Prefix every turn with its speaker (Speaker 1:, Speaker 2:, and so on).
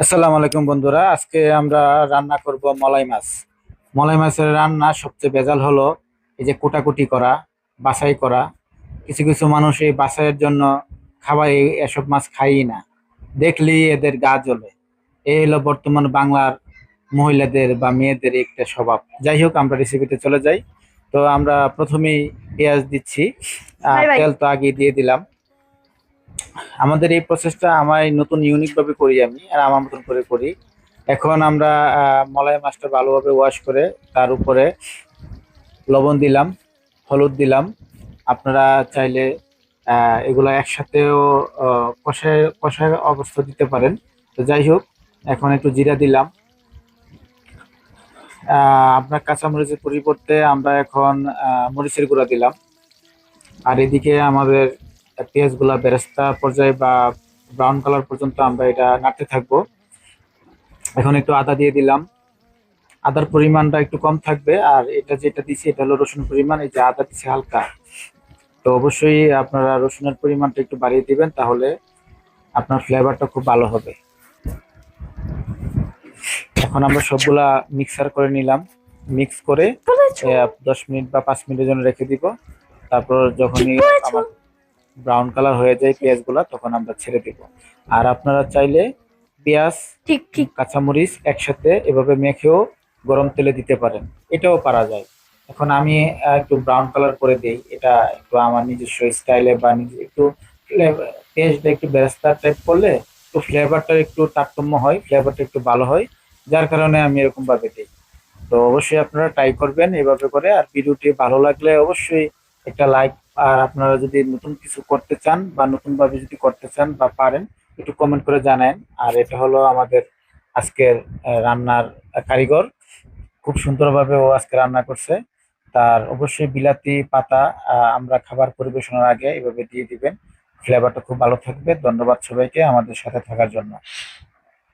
Speaker 1: আসসালামু আলাইকুম বন্ধুরা, আজকে আমরা রান্না করব মলাই মাছ। মলাই মাছের রান্না সবচেয়ে ভেজাল হলো এই যে কুটাকুটি করা, বাছাই করা। কিছু কিছু মানুষ এই বাছাইয়ের জন্য এসব মাছ খায়ই না, দেখলেই এদের গা জ্বলে। এই হলো বর্তমান বাংলার মহিলাদের বা মেয়েদের একটা স্বভাব। যাই হোক, আমরা রেসিপিতে চলে যাই। তো আমরা প্রথমেই পেঁয়াজ দিচ্ছি, আর
Speaker 2: বাই বাই।
Speaker 1: তেল তো আগে দিয়ে দিলাম। আমাদের এই প্রসেসটা আমার নতুন ইউনিক ভাবে করি আমি, আর আমার মতন করে করি। এখন আমরা মলাই মাছটা ভালোভাবে ওয়াশ করে তার উপরে লবণ দিলাম, হলুদ দিলাম। আপনারা চাইলে এগুলো একসাথেও কষায় কষায় অবস্থা দিতে পারেন। তো যাই হোক, এখন একটু জিরা দিলাম। আপনার কাঁচামরিচের পরিবর্তে আমরা এখন মরিচের গুঁড়া দিলাম। আর এদিকে আমাদের পেঁয়াজগুলা বেরেস্তা পর্যায়ে বা ব্রাউন কালার পর্যন্ত আমরা এটা নাড়তে থাকবো। এখন একটু আদা দিয়ে দিলাম। আদার পরিমাণটা একটু কম থাকবে, আর এটা যেটা দিচ্ছি এটা হলো রসুন পরিমাণ। এই যে আদা দিচ্ছি হালকা, তো অবশ্যই আপনারা রসুনের পরিমাণটা একটু বাড়িয়ে দিবেন, তাহলে আপনার ফ্লেভারটা খুব ভালো হবে। এখন আমরা সবগুলা মিক্সার করে নিলাম। মিক্স করে
Speaker 2: বলেছো।
Speaker 1: 10 মিনিট বা 5 মিনিটের জন্য রেখে দিব। তারপর
Speaker 2: ঠিক
Speaker 1: যখনই
Speaker 2: বলেছো।
Speaker 1: আমার ব্রাউন কালার হয়ে যায় পেঁয়াজগুলা, তখন আমরা ছেড়ে দিব। আর আপনারা চাইলে পেঁয়াজ,
Speaker 2: ঠিক ঠিক।
Speaker 1: কাঁচামরিচ একসাথে এভাবে মেখেও গরম তেলে দিতে পারেন, এটাও পারা যায়। এখন আমি একটু ব্রাউন কালার করে দেই, এটা একটু আমার নিজস্ব স্টাইলে বা নিজে একটু পেঁয়াজটা একটু বেরেস্তা টাইপ করলে একটু ফ্লেভারটা একটু তারতম্য হয়, ফ্লেভারটা একটু ভালো হয়, যার কারণে আমি এরকম ভাবে দিই। তো অবশ্যই আপনারা ট্রাই করবেন এভাবে করে। আর ভিডিওটি ভালো লাগলে অবশ্যই একটা লাইক, আর আপনারা যদি নতুন কিছু করতে চান বা নতুন ভাবে যদি করতে চান বা পারেন, একটু কমেন্ট করে জানান। আর এটা হলো আমাদের আজকের রান্নার কারিগর, খুব সুন্দরভাবে ও আজকে রান্না করছে। তার অবশ্যই বিলাতি পাতা আমরা খাবার পরিবেশনের আগে এভাবে দিয়ে দিবেন, ফ্লেভারটা খুব ভালো থাকবে। ধন্যবাদ সবাইকে আমাদের সাথে থাকার জন্য।